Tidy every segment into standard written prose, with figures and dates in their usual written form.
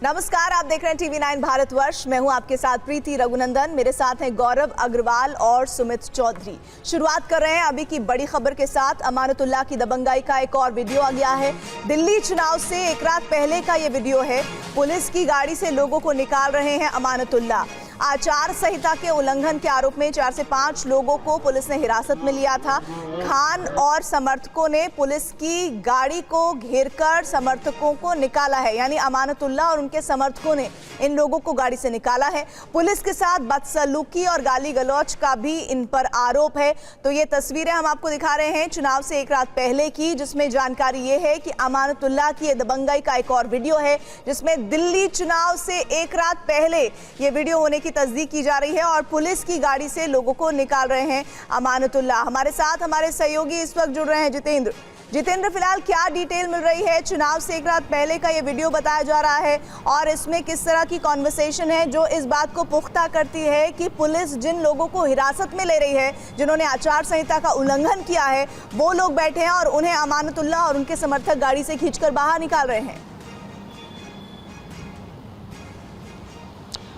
नमस्कार, आप देख रहे हैं TV9 भारतवर्ष। मैं हूं आपके साथ प्रीति रघुनंदन। मेरे साथ हैं गौरव अग्रवाल और सुमित चौधरी। शुरुआत कर रहे हैं अभी की बड़ी खबर के साथ। अमानतुल्लाह की दबंगाई का एक और वीडियो आ गया है। दिल्ली चुनाव से एक रात पहले का ये वीडियो है। पुलिस की गाड़ी से लोगों को निकाल रहे हैं अमानतुल्लाह। आचार संहिता के उल्लंघन के आरोप में 4 से 5 लोगों को पुलिस ने हिरासत में लिया था। खान और समर्थकों ने पुलिस की गाड़ी को घेरकर समर्थकों को निकाला है, यानी अमानतुल्लाह और उनके समर्थकों ने इन लोगों को गाड़ी से निकाला है। पुलिस के साथ बदसलूकी और गाली गलौज का भी इन पर आरोप है। तो ये तस्वीरें हम आपको दिखा रहे हैं चुनाव से एक रात पहले की, जिसमें जानकारी ये है कि अमानतुल्लाह की दबंगाई का एक और वीडियो है, जिसमें दिल्ली चुनाव से एक रात पहले ये वीडियो होने की तस्दीक की जा रही है और पुलिस की गाड़ी से लोगों को निकाल रहे हैं अमानतुल्लाह। हमारे साथ हमारे सहयोगी इस वक्त जुड़ रहे हैं जितेंद्र, फिलहाल क्या डिटेल मिल रही है? चुनाव से एक रात पहले का ये वीडियो बताया जा रहा है और इसमें किस तरह की कॉन्वर्सेशन है जो इस बात को पुख्ता करती है कि पुलिस जिन लोगों को हिरासत में ले रही है, जिन्होंने आचार संहिता का उल्लंघन किया है, वो लोग बैठे हैं और उन्हें अमानतुल्लाह और उनके समर्थक गाड़ी से खींचकर बाहर निकाल रहे हैं।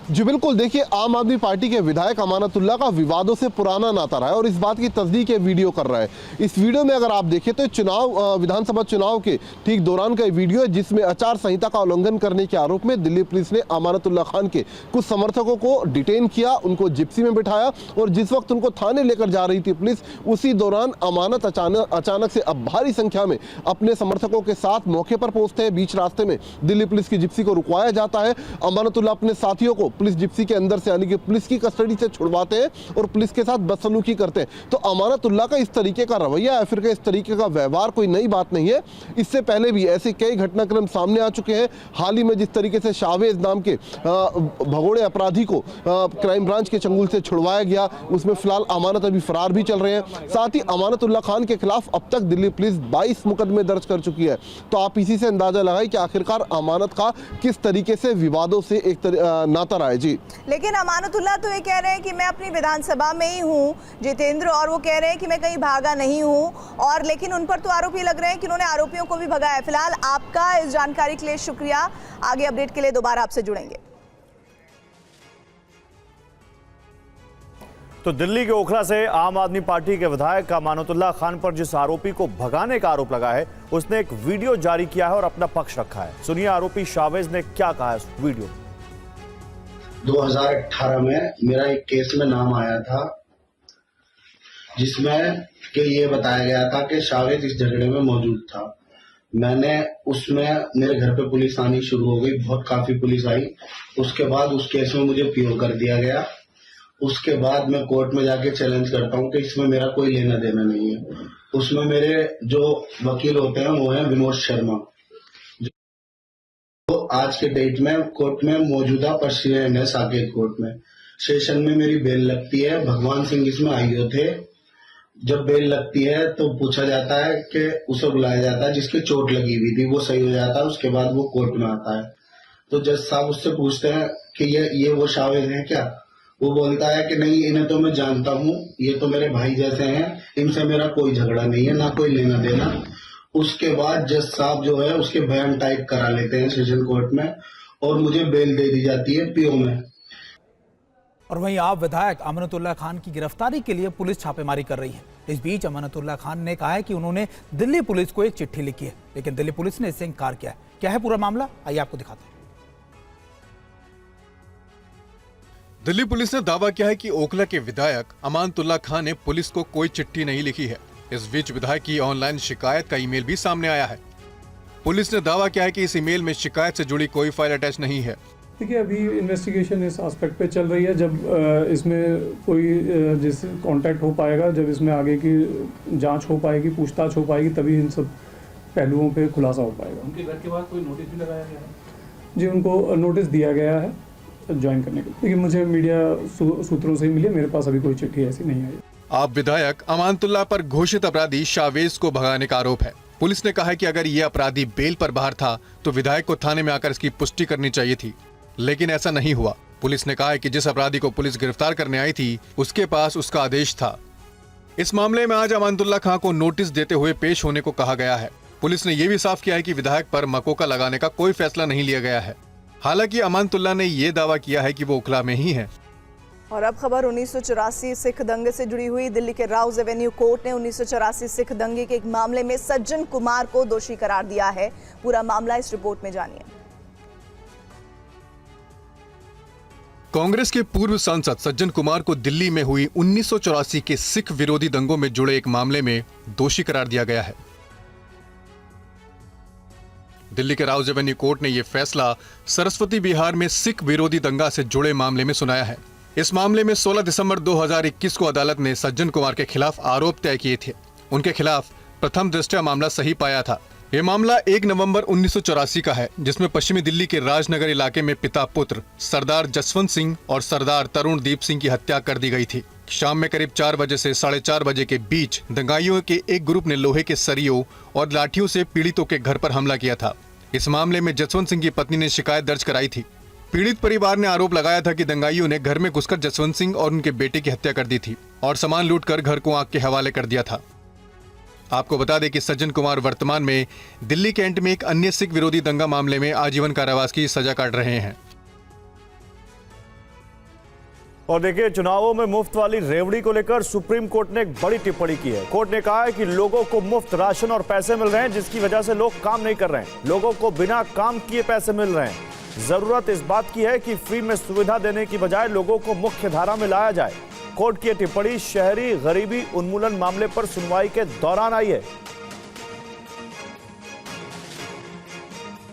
जी बिल्कुल, देखिए आम आदमी पार्टी के विधायक अमानतुल्लाह का विवादों से पुराना नाता रहा है और इस बात की तस्दीक ये वीडियो कर रहा है। इस वीडियो में अगर आप देखें तो विधानसभा चुनाव के ठीक दौरान का वीडियो है, जिसमें आचार संहिता का उल्लंघन करने के आरोप में दिल्ली पुलिस ने अमानतुल्लाह खान के कुछ समर्थकों को डिटेन किया, उनको जिप्सी में बिठाया और जिस वक्त उनको थाने लेकर जा रही थी पुलिस, उसी दौरान अमानत अचानक से अब भारी संख्या में अपने समर्थकों के साथ मौके पर पहुंचते हैं। बीच रास्ते में दिल्ली पुलिस की जिप्सी को रुकवाया जाता है। अमानतुल्लाह अपने साथियों को पुलिस जिप्सी के अंदर से यानी कि पुलिस की कस्टडी से छुड़वाते हैं और पुलिस के साथ बदसलूकी करते हैं। तो अमानतुल्लाह का इस तरीके का रवैया या फिर इस तरीके का व्यवहार कोई नई बात नहीं है। इससे पहले भी ऐसे कई घटनाक्रम सामने आ चुके हैं। हाल ही में जिस तरीके से शावेज नाम के भगोड़े अपराधी को क्राइम ब्रांच के चंगुल से छुड़वाया गया, उसमें फिलहाल अमानत अभी फरार भी चल रहे हैं। साथ ही अमानतुल्लाह खान के खिलाफ अब तक दिल्ली पुलिस 22 मुकदमे दर्ज कर चुकी है। तो आप इसी से अंदाजा लगाएं कि आखिरकार अमानत का किस तरीके से विवादों से एक नाता रहा है। जी, लेकिन अमानतुल्लाह तो ये कह रहे हैं कि मैं अपनी विधानसभा में ही हूँ जितेंद्र, और वो कह रहे हैं कि मैं कहीं भागा नहीं हूँ, और लेकिन उन पर तो आरोप ये लग रहे हैं कि उन्होंने आरोपियों को भी भगाया। फिलहाल आपका इस जानकारी के लिए शुक्रिया। आगे अपडेट के लिए दोबारा आपसे जुड़ेंगे। तो दिल्ली के ओखला से आम आदमी पार्टी के विधायक अमानतुल्लाह खान पर जिस आरोपी को भगाने का आरोप लगा है, उसने एक वीडियो जारी किया है और अपना पक्ष रखा है। सुनिए आरोपी शावेज ने क्या कहा है इस वीडियो। 2018 में मेरा एक केस में नाम आया था, जिसमें कि ये बताया गया था कि शावेज इस झगड़े में मौजूद था। मैंने उसमें मेरे घर पे पुलिस आनी शुरू हो गई, बहुत काफी पुलिस आई। उसके बाद उस केस में मुझे पीओ कर दिया गया। उसके बाद मैं कोर्ट में जाके चैलेंज करता हूँ कि इसमें मेरा कोई लेना देना नहीं है। उसमें मेरे जो वकील होते हैं वो हैं विनोद शर्मा। तो आज के डेट में कोर्ट में मौजूदा प्रेसिडेंट है साकेत कोर्ट में। सेशन में मेरी बेल लगती है। भगवान सिंह इसमें आईओ थे। जब बेल लगती है तो पूछा जाता है कि उसे बुलाया जाता है जिसकी चोट लगी हुई थी, वो सही हो जाता है। उसके बाद वो कोर्ट में आता है तो जज साहब उससे पूछते हैं कि ये वो शावेज हैं क्या? वो बोलता है कि नहीं, इन्हें तो मैं जानता हूँ, ये तो मेरे भाई जैसे हैं, इनसे मेरा कोई झगड़ा नहीं है, ना कोई लेना देना। उसके बाद जज साहब जो है उसके बयान टाइप करा लेते हैं सेशन कोर्ट में और मुझे बेल दे दी जाती है पीओ में। और वहीं आप विधायक अमानतुल्लाह खान की गिरफ्तारी के लिए पुलिस छापेमारी कर रही है। इस बीच अमानतुल्लाह खान ने कहा है कि उन्होंने दिल्ली पुलिस को एक चिट्ठी लिखी है, लेकिन दिल्ली पुलिस ने इससे इंकार किया है। क्या है पूरा मामला, आइए आपको दिखाते हैं। दिल्ली पुलिस ने दावा किया है कि ओखला के विधायक अमानतुल्लाह खान ने पुलिस को कोई चिट्ठी नहीं लिखी है। इस बीच विधायक की ऑनलाइन शिकायत का ईमेल भी सामने आया है। पुलिस ने दावा किया है कि इस ईमेल में शिकायत से जुड़ी कोई फाइल अटैच नहीं है। देखिए, अभी इन्वेस्टिगेशन इस एस्पेक्ट पे चल रही है। जब इसमें कोई जिससे कांटेक्ट हो पाएगा, जब इसमें आगे की जांच हो पाएगी, पूछताछ हो पाएगी, तभी इन सब पहलुओं पे खुलासा हो पाएगा। उनके घर के बाद कोई नोटिस भी लगाया गया है? जी, उनको नोटिस दिया गया है ज्वाइन करने के लिए। देखिए, मुझे मीडिया सूत्रों से ही मिली, मेरे पास अभी कोई चिट्ठी ऐसी नहीं आई। आप विधायक अमानतुल्लाह पर घोषित अपराधी शावेज को भगाने का आरोप है। पुलिस ने कहा है कि अगर ये अपराधी बेल पर बाहर था तो विधायक को थाने में आकर इसकी पुष्टि करनी चाहिए थी, लेकिन ऐसा नहीं हुआ। पुलिस ने कहा है कि जिस अपराधी को पुलिस गिरफ्तार करने आई थी उसके पास उसका आदेश था। इस मामले में आज अमानतुल्लाह खान को नोटिस देते हुए पेश होने को कहा गया है। पुलिस ने यह भी साफ किया है कि विधायक पर मकोका लगाने का कोई फैसला नहीं लिया गया है। हालांकि अमानतुल्लाह ने ये दावा किया है कि वो ओखला में ही है। और अब खबर 1984 सिख दंगे से जुड़ी हुई। दिल्ली के राउज एवेन्यू कोर्ट ने 1984 सिख दंगे के एक मामले में सज्जन कुमार को दोषी करार दिया है। पूरा मामला इस रिपोर्ट में जानिए। कांग्रेस के पूर्व सांसद सज्जन कुमार को दिल्ली में हुई 1984 के सिख विरोधी दंगों में जुड़े एक मामले में दोषी करार दिया गया है। दिल्ली के राउज एवेन्यू कोर्ट ने यह फैसला सरस्वती विहार में सिख विरोधी दंगा से जुड़े मामले में सुनाया है। इस मामले में 16 दिसंबर 2021 को अदालत ने सज्जन कुमार के खिलाफ आरोप तय किए थे। उनके खिलाफ प्रथम दृष्टया मामला सही पाया था। यह मामला 1 नवंबर 1984 का है, जिसमें पश्चिमी दिल्ली के राजनगर इलाके में पिता पुत्र सरदार जसवंत सिंह और सरदार तरुणदीप सिंह की हत्या कर दी गई थी। शाम में करीब 4 बजे से 4:30 बजे के बीच दंगाइयों के एक ग्रुप ने लोहे के सरियों और लाठियों से पीड़ितों के घर पर हमला किया था। इस मामले में जसवंत सिंह की पत्नी ने शिकायत दर्ज कराई थी। पीड़ित परिवार ने आरोप लगाया था कि दंगाइयों ने घर में घुसकर जसवंत सिंह और उनके बेटे की हत्या कर दी थी और सामान लूटकर घर को आग के हवाले कर दिया था। आपको बता दें कि सज्जन कुमार वर्तमान में दिल्ली कैंट में एक अन्य सिख विरोधी दंगा मामले में आजीवन कारावास की सजा काट रहे हैं। और देखिए, चुनावों में मुफ्त वाली रेवड़ी को लेकर सुप्रीम कोर्ट ने एक बड़ी टिप्पणी की है। कोर्ट ने कहा है कि लोगों को मुफ्त राशन और पैसे मिल रहे हैं, जिसकी वजह से लोग काम नहीं कर रहे हैं। लोगों को बिना काम किए पैसे मिल रहे हैं। जरूरत इस बात की है कि फ्री में सुविधा देने की बजाय लोगों को मुख्य धारा में लाया जाए। कोर्ट की टिप्पणी शहरी गरीबी उन्मूलन मामले पर सुनवाई के दौरान आई है।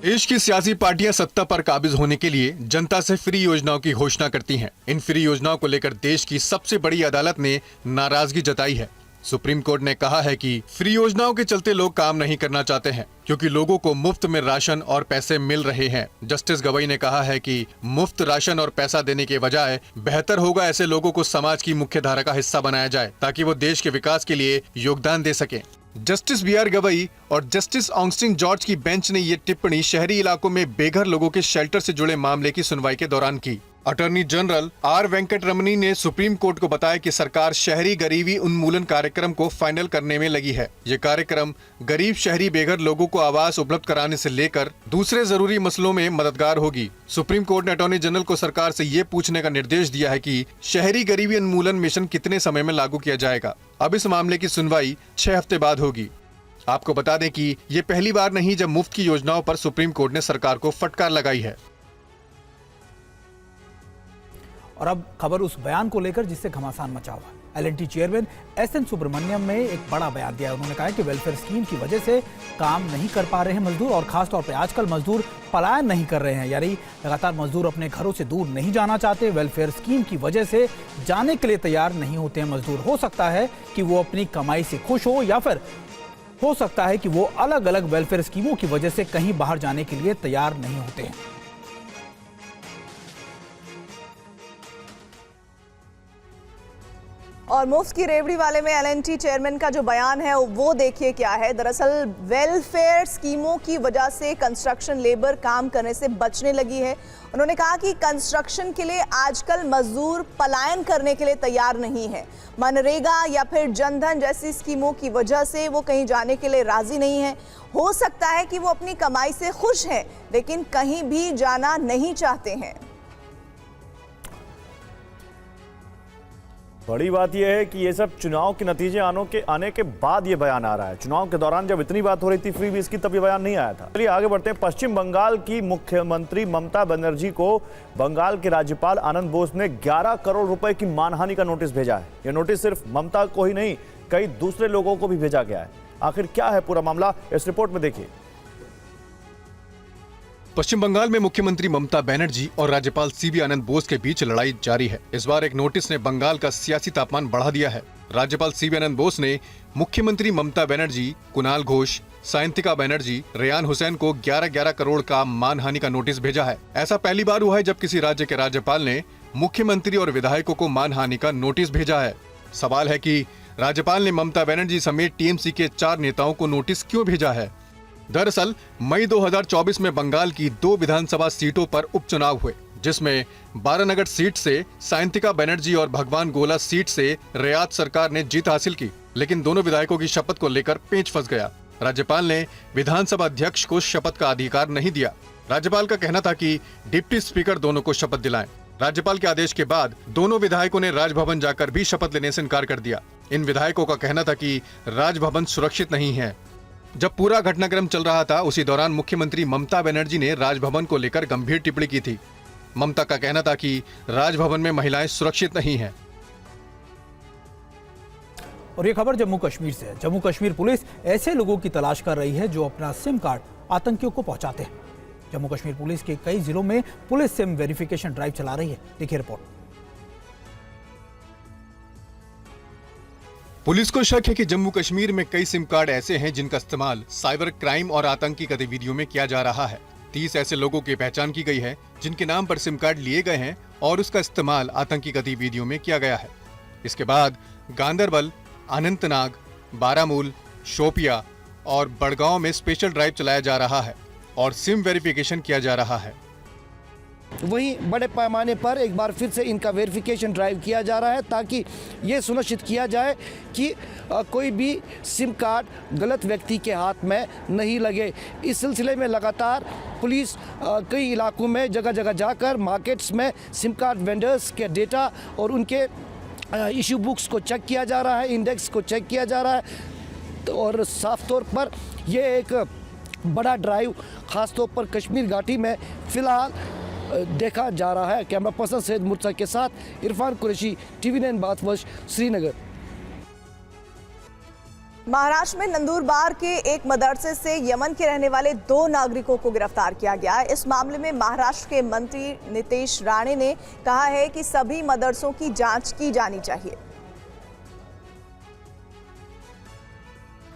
देश की सियासी पार्टियां सत्ता पर काबिज होने के लिए जनता से फ्री योजनाओं की घोषणा करती हैं। इन फ्री योजनाओं को लेकर देश की सबसे बड़ी अदालत ने नाराजगी जताई है। सुप्रीम कोर्ट ने कहा है कि फ्री योजनाओं के चलते लोग काम नहीं करना चाहते हैं, क्योंकि लोगों को मुफ्त में राशन और पैसे मिल रहे हैं। जस्टिस गवई ने कहा है कि मुफ्त राशन और पैसा देने के बजाय बेहतर होगा ऐसे लोगों को समाज की मुख्य धारा का हिस्सा बनाया जाए, ताकि वो देश के विकास के लिए योगदान दे सके। जस्टिस बी आर गवई और जस्टिस ऑगस्टिन जॉर्ज की बेंच ने ये टिप्पणी शहरी इलाकों में बेघर लोगों के शेल्टर से जुड़े मामले की सुनवाई के दौरान की। अटॉर्नी जनरल आर वेंकट रमनी ने सुप्रीम कोर्ट को बताया कि सरकार शहरी गरीबी उन्मूलन कार्यक्रम को फाइनल करने में लगी है। ये कार्यक्रम गरीब शहरी बेघर लोगों को आवास उपलब्ध कराने से लेकर दूसरे जरूरी मसलों में मददगार होगी। सुप्रीम कोर्ट ने अटॉर्नी जनरल को सरकार से ये पूछने का निर्देश दिया है कि शहरी गरीबी उन्मूलन मिशन कितने समय में लागू किया जाएगा। अब इस मामले की सुनवाई 6 हफ्ते बाद होगी। आपको बता दें कि ये पहली बार नहीं जब मुफ्त की योजनाओं पर सुप्रीम कोर्ट ने सरकार को फटकार लगाई है। और अब खबर उस बयान को लेकर जिससे घमासान मचा हुआ। एलएनटी चेयरमैन एसएन सुब्रमण्यम ने एक बड़ा बयान दिया। उन्होंने कहा कि वेलफेयर स्कीम की वजह से काम नहीं कर पा रहे हैं मजदूर, और खासतौर पर आजकल मजदूर पलायन नहीं कर रहे हैं, यानी लगातार मजदूर अपने घरों से दूर नहीं जाना चाहते। वेलफेयर स्कीम की वजह से जाने के लिए तैयार नहीं होते हैं मजदूर। हो सकता है कि वो अपनी कमाई से खुश हो, या फिर हो सकता है कि वो अलग अलग वेलफेयर स्कीमों की वजह से कहीं बाहर जाने के लिए तैयार नहीं होते हैं। और मुफ्त की रेवड़ी वाले में एलएनटी चेयरमैन का जो बयान है वो देखिए क्या है। दरअसल वेलफेयर स्कीमों की वजह से कंस्ट्रक्शन लेबर काम करने से बचने लगी है। उन्होंने कहा कि कंस्ट्रक्शन के लिए आजकल मजदूर पलायन करने के लिए तैयार नहीं है। मनरेगा या फिर जनधन जैसी स्कीमों की वजह से वो कहीं जाने के लिए राजी नहीं है। हो सकता है कि वो अपनी कमाई से खुश हैं, लेकिन कहीं भी जाना नहीं चाहते हैं। बड़ी बात यह है कि ये सब चुनाव के नतीजे आने के बाद ये बयान आ रहा है। चुनाव के दौरान जब इतनी बात हो रही थी फ्री बीस की, तब ये बयान नहीं आया था। चलिए आगे बढ़ते हैं। पश्चिम बंगाल की मुख्यमंत्री ममता बनर्जी को बंगाल के राज्यपाल आनंद बोस ने 11 करोड़ रुपए की मानहानि का नोटिस भेजा है। यह नोटिस सिर्फ ममता को ही नहीं, कई दूसरे लोगों को भी भेजा गया है। आखिर क्या है पूरा मामला, इस रिपोर्ट में देखिए। पश्चिम बंगाल में मुख्यमंत्री ममता बनर्जी और राज्यपाल सीबी आनंद बोस के बीच लड़ाई जारी है। इस बार एक नोटिस ने बंगाल का सियासी तापमान बढ़ा दिया है। राज्यपाल सीबी आनंद बोस ने मुख्यमंत्री ममता बनर्जी, कुणाल घोष, सायंतिका बनर्जी, रेयान हुसैन को 11-11 करोड़ का मानहानि का नोटिस भेजा है। ऐसा पहली बार हुआ है जब किसी राज्य के राज्यपाल ने मुख्यमंत्री और विधायकों को मानहानि का नोटिस भेजा है। सवाल है कि राज्यपाल ने ममता बनर्जी समेत टीएमसी के 4 नेताओं को नोटिस क्यों भेजा है। दरअसल मई 2024 में बंगाल की 2 विधानसभा सीटों पर उपचुनाव हुए, जिसमें बारानगर सीट से सायंतिका बनर्जी और भगवान गोला सीट से रियात सरकार ने जीत हासिल की, लेकिन दोनों विधायकों की शपथ को लेकर पेंच फंस गया। राज्यपाल ने विधानसभा अध्यक्ष को शपथ का अधिकार नहीं दिया। राज्यपाल का कहना था कि डिप्टी स्पीकर दोनों को शपथ दिलाएं। राज्यपाल के आदेश के बाद दोनों विधायकों ने राजभवन जाकर भी शपथ लेने से इनकार कर दिया। इन विधायकों का कहना था कि राजभवन सुरक्षित नहीं है। जब पूरा घटनाक्रम चल रहा था उसी दौरान मुख्यमंत्री ममता बनर्जी ने राजभवन को लेकर गंभीर टिप्पणी की थी। ममता का कहना था कि राजभवन में महिलाएं सुरक्षित नहीं हैं। और ये खबर जम्मू कश्मीर से है। जम्मू कश्मीर पुलिस ऐसे लोगों की तलाश कर रही है जो अपना सिम कार्ड आतंकियों को पहुंचाते हैं। जम्मू कश्मीर पुलिस के कई जिलों में पुलिस सिम वेरिफिकेशन ड्राइव चला रही है। देखिए रिपोर्ट। पुलिस को शक है कि जम्मू कश्मीर में कई सिम कार्ड ऐसे हैं जिनका इस्तेमाल साइबर क्राइम और आतंकी गतिविधियों में किया जा रहा है। 30 ऐसे लोगों की पहचान की गई है जिनके नाम पर सिम कार्ड लिए गए हैं और उसका इस्तेमाल आतंकी गतिविधियों में किया गया है। इसके बाद गांदरबल, अनंतनाग, बारामूल, शोपिया और बड़गांव में स्पेशल ड्राइव चलाया जा रहा है और सिम वेरिफिकेशन किया जा रहा है। वहीं बड़े पैमाने पर एक बार फिर से इनका वेरिफिकेशन ड्राइव किया जा रहा है ताकि ये सुनिश्चित किया जाए कि कोई भी सिम कार्ड गलत व्यक्ति के हाथ में नहीं लगे। इस सिलसिले में लगातार पुलिस कई इलाकों में जगह जगह जाकर मार्केट्स में सिम कार्ड वेंडर्स के डेटा और उनके इशू बुक्स को चेक किया जा रहा है, इंडेक्स को चेक किया जा रहा है। तो और साफ तौर पर यह एक बड़ा ड्राइव खास तौर पर कश्मीर घाटी में फिलहाल देखा जा रहा है। कैमरा पर्सन सैयद मुर्तज़ा के साथ इरफान कुरैशी, TV9 बातवश, श्रीनगर। महाराष्ट्र में नंदुरबार के एक मदरसे से यमन के रहने वाले 2 नागरिकों को गिरफ्तार किया गया। इस मामले में महाराष्ट्र के मंत्री नितेश राणे ने कहा है कि सभी मदरसों की जांच की जानी चाहिए।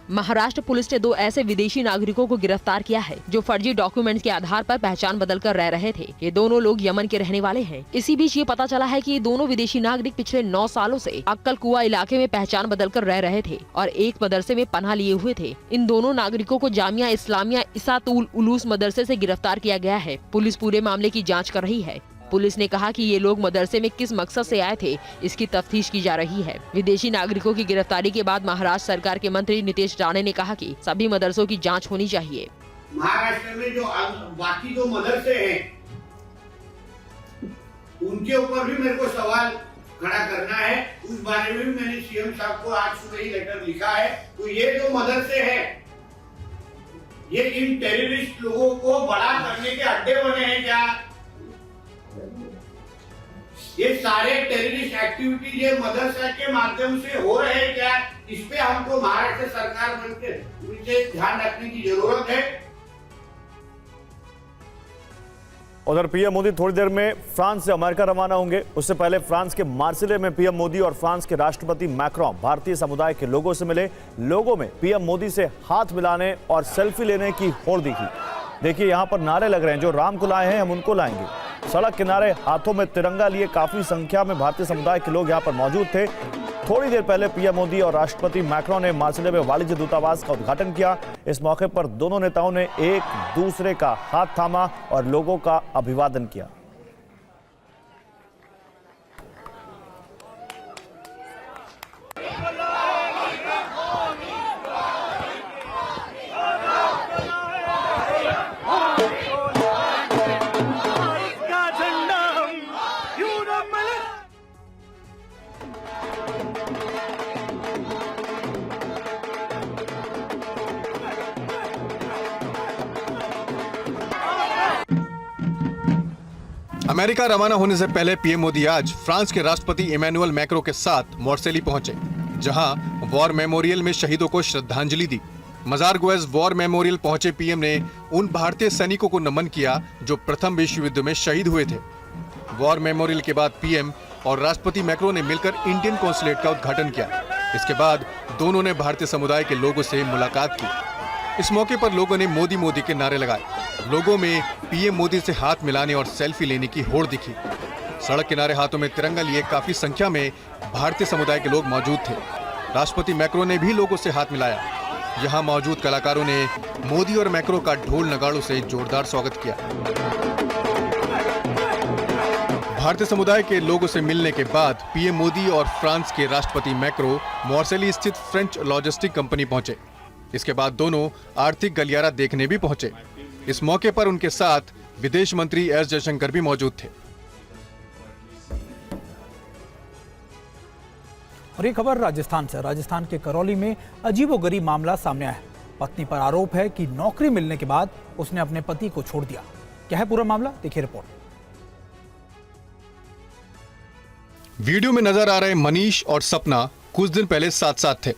महाराष्ट्र पुलिस ने 2 ऐसे विदेशी नागरिकों को गिरफ्तार किया है जो फर्जी डॉक्यूमेंट्स के आधार पर पहचान बदलकर रह रहे थे। ये दोनों लोग यमन के रहने वाले हैं। इसी बीच ये पता चला है कि ये दोनों विदेशी नागरिक पिछले 9 सालों से अक्कल कुआ इलाके में पहचान बदलकर रह रहे थे और एक मदरसे में पनाह लिए हुए थे। इन दोनों नागरिकों को जामिया इस्लामिया इसातुल उलूस मदरसे से गिरफ्तार किया गया है। पुलिस पूरे मामले की जाँच कर रही है। पुलिस ने कहा कि ये लोग मदरसे में किस मकसद से आए थे, इसकी तफ्तीश की जा रही है। विदेशी नागरिकों की गिरफ्तारी के बाद महाराष्ट्र सरकार के मंत्री नितेश राणे ने कहा कि सभी मदरसों की जांच होनी चाहिए। महाराष्ट्र में जो बाकी जो मदरसे हैं उनके ऊपर भी मेरे को सवाल खड़ा करना है। उस बारे में भी मैंने सीएम साहब को आज सुबह ही लेटर लिखा है। तो ये जो मदरसे हैं ये इन टेररिस्ट लोगों को बड़ा करने के अड्डे बने हैं क्या? ये सारे टेररिस्ट एक्टिविटीज ये मदरसा के माध्यम से हो रहे हैं क्या? इस पे हमको महाराष्ट्र सरकार से ध्यान रखने की जरूरत है। उधर पीएम मोदी थोड़ी देर में फ्रांस से अमेरिका रवाना होंगे। उससे पहले फ्रांस के मार्सिले में पीएम मोदी और फ्रांस के राष्ट्रपति मैक्रोन भारतीय समुदाय के लोगों से मिले। लोगों में पीएम मोदी से हाथ मिलाने और सेल्फी लेने की होड़ दिखी। देखिए यहाँ पर नारे लग रहे हैं, जो राम को लाए हैं हम उनको लाएंगे। सड़क किनारे हाथों में तिरंगा लिए काफी संख्या में भारतीय समुदाय के लोग यहाँ पर मौजूद थे। थोड़ी देर पहले पीएम मोदी और राष्ट्रपति मैक्रोन ने मार्सिले में वाणिज्य दूतावास का उद्घाटन किया। इस मौके पर दोनों नेताओं ने एक दूसरे का हाथ थामा और लोगों का अभिवादन किया। अमेरिका रवाना होने से पहले पीएम मोदी आज फ्रांस के राष्ट्रपति इमैनुअल मैक्रों के साथ मार्सेली पहुंचे, जहां वॉर मेमोरियल में शहीदों को श्रद्धांजलि दी। मजार गुएज वॉर मेमोरियल पहुंचे पीएम ने उन भारतीय सैनिकों को नमन किया जो प्रथम विश्व युद्ध में शहीद हुए थे। वॉर मेमोरियल के बाद पीएम और राष्ट्रपति मैक्रों ने मिलकर इंडियन कॉन्सुलेट का उद्घाटन किया। इसके बाद दोनों ने भारतीय समुदाय के लोगों से मुलाकात की। इस मौके पर लोगों ने मोदी मोदी के नारे लगाए। लोगों में पीएम मोदी से हाथ मिलाने और सेल्फी लेने की होड़ दिखी। सड़क किनारे हाथों में तिरंगा लिए काफी संख्या में भारतीय समुदाय के लोग मौजूद थे। राष्ट्रपति मैक्रों ने भी लोगों से हाथ मिलाया। यहाँ मौजूद कलाकारों ने मोदी और मैक्रों का ढोल नगाड़ों से जोरदार स्वागत किया। भारतीय समुदाय के लोगों से मिलने के बाद पीएम मोदी और फ्रांस के राष्ट्रपति मैक्रों मार्सेली स्थित फ्रेंच लॉजिस्टिक कंपनी पहुंचे। इसके बाद दोनों आर्थिक गलियारा देखने भी पहुंचे। इस मौके पर उनके साथ विदेश मंत्री एस जयशंकर भी मौजूद थे। और ये खबर राजस्थान से। राजस्थान के करौली में अजीबोगरीब मामला सामने आया है। पत्नी पर आरोप है कि नौकरी मिलने के बाद उसने अपने पति को छोड़ दिया। क्या है पूरा मामला, देखिए रिपोर्ट। वीडियो में नजर आ रहे मनीष और सपना कुछ दिन पहले साथ साथ थे,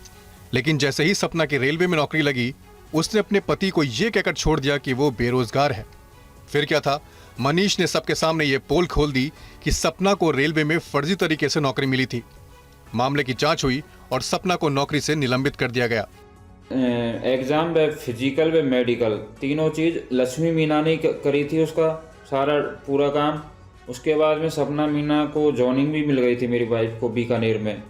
लेकिन जैसे ही सपना की रेलवे में नौकरी लगी, उसने अपने पति को यह कहकर छोड़ दिया कि वो बेरोजगार है। फिर क्या था, मनीष ने सबके सामने ये पोल खोल दी कि सपना को रेलवे में फर्जी तरीके से नौकरी मिली थी। मामले की जांच हुई और सपना को नौकरी से निलंबित कर दिया गया। एग्जाम व फिजिकल व मेडिकल तीनों चीज लक्ष्मी मीना ने करी थी, उसका सारा पूरा काम। उसके बाद में सपना मीना को जॉइनिंग भी मिल गई थी मेरी वाइफ को बीकानेर में।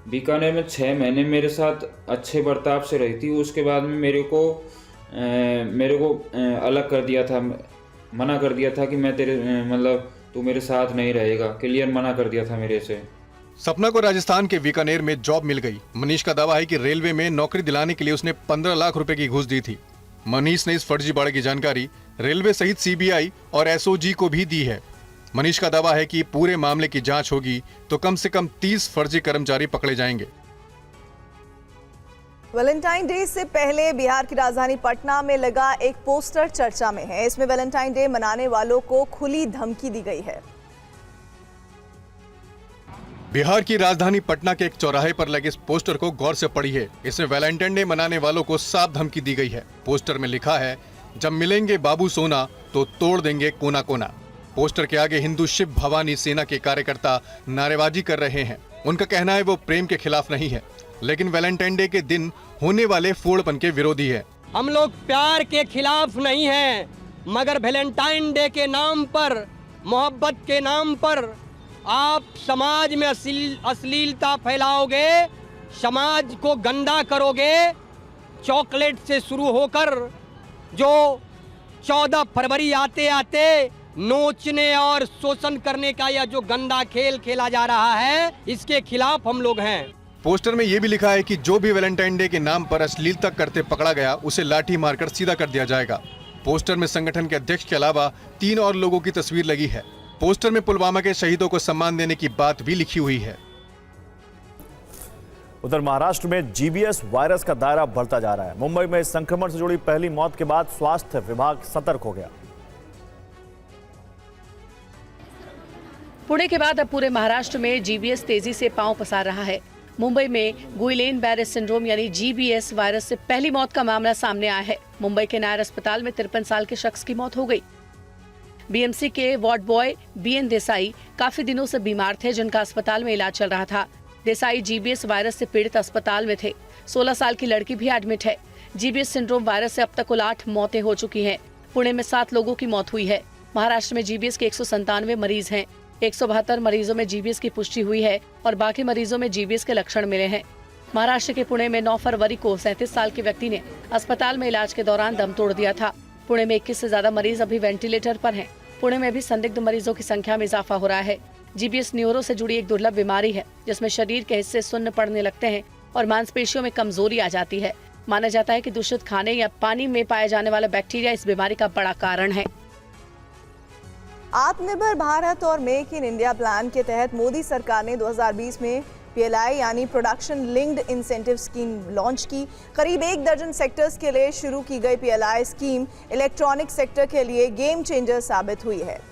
बीकानेर में 6 महीने मेरे साथ अच्छे बर्ताव से रही थी। उसके बाद में मेरे को अलग कर दिया था, मना कर दिया था कि मैं तेरे मतलब तू मेरे साथ नहीं रहेगा, क्लियर मना कर दिया था मेरे से। सपना को राजस्थान के बीकानेर में जॉब मिल गई। मनीष का दावा है कि रेलवे में नौकरी दिलाने के लिए उसने 15 लाख रुपए की घूस दी थी। मनीष ने इस फर्जीवाड़े की जानकारी रेलवे सहित सीबीआई और एसओजी को भी दी है। मनीष का दावा है कि पूरे मामले की जांच होगी तो कम से कम 30 फर्जी कर्मचारी पकड़े जाएंगे। वैलेंटाइन डे से पहले बिहार की राजधानी पटना में लगा एक पोस्टर चर्चा में है। इसमें वैलेंटाइन डे मनाने वालों को खुली धमकी दी गई है। बिहार की राजधानी पटना के एक चौराहे पर लगे इस पोस्टर को गौर से पढ़िए। इसमें वैलेंटाइन डे मनाने वालों को साफ धमकी दी गई है। पोस्टर में लिखा है, जब मिलेंगे बाबू सोना तो तोड़ देंगे कोना कोना। पोस्टर के आगे हिंदू शिव भवानी सेना के कार्यकर्ता नारेबाजी कर रहे हैं। उनका कहना है वो प्रेम के खिलाफ नहीं है, लेकिन वैलेंटाइन डे के दिन होने वाले फोड़पन के विरोधी है। हम लोग प्यार के खिलाफ नहीं हैं, मगर वैलेंटाइन डे के नाम पर, मोहब्बत के नाम पर आप समाज में अश्लीलता फैलाओगे, समाज को गंदा करोगे। चॉकलेट से शुरू होकर जो 14 फरवरी आते आते नोचने और शोषण करने का यह जो गंदा खेल खेला जा रहा है, इसके खिलाफ हम लोग हैं। पोस्टर में यह भी लिखा है कि जो भी वैलेंटाइन डे के नाम पर अश्लीलता करते पकड़ा गया, उसे लाठी मारकर सीधा कर दिया जाएगा। पोस्टर में संगठन के अध्यक्ष के अलावा 3 और लोगों की तस्वीर लगी है। पोस्टर में पुलवामा के शहीदों को सम्मान देने की बात भी लिखी हुई है। उधर महाराष्ट्र में जीबीएस वायरस का दायरा बढ़ता जा रहा है। मुंबई में इस संक्रमण से जुड़ी पहली मौत के बाद स्वास्थ्य विभाग सतर्क हो गया। पुणे के बाद अब पूरे महाराष्ट्र में जीबीएस तेजी से पांव पसार रहा है। मुंबई में गुइलेन बैरे सिंड्रोम यानी जीबीएस वायरस से पहली मौत का मामला सामने आया है। मुंबई के नायर अस्पताल में 53 साल के शख्स की मौत हो गई। बीएमसी के वार्ड बॉय बीएन देसाई काफी दिनों से बीमार थे, जिनका अस्पताल में इलाज चल रहा था। देसाई जीबीएस वायरस से पीड़ित अस्पताल में थे। 16 साल की लड़की भी एडमिट है। जीबीएस सिंड्रोम वायरस से अब तक कुल 8 मौतें हो चुकी हैं। पुणे में 7 लोगों की मौत हुई है। महाराष्ट्र में जीबीएस के 197 मरीज हैं। 172 मरीजों में जीबीएस की पुष्टि हुई है और बाकी मरीजों में जीबीएस के लक्षण मिले हैं। महाराष्ट्र के पुणे में 9 फरवरी को 37 साल के व्यक्ति ने अस्पताल में इलाज के दौरान दम तोड़ दिया था। पुणे में 21 से ज्यादा मरीज अभी वेंटिलेटर पर हैं। पुणे में भी संदिग्ध मरीजों की संख्या में इजाफा हो रहा है। जीबीएस न्यूरो से जुड़ी एक दुर्लभ बीमारी है, जिसमें शरीर के हिस्से सुन्न पड़ने लगते हैं और मांसपेशियों में कमजोरी आ जाती है। माना जाता है कि दूषित खाने या पानी में पाया जाने वाला बैक्टीरिया इस बीमारी का बड़ा कारण है। आत्मनिर्भर भारत और मेक इन इंडिया प्लान के तहत मोदी सरकार ने 2020 में पीएलआई यानी production linked incentive scheme launch की। करीब 1 दर्जन सेक्टर्स के लिए शुरू की गई पीएलआई स्कीम इलेक्ट्रॉनिक सेक्टर के लिए गेम चेंजर साबित हुई है।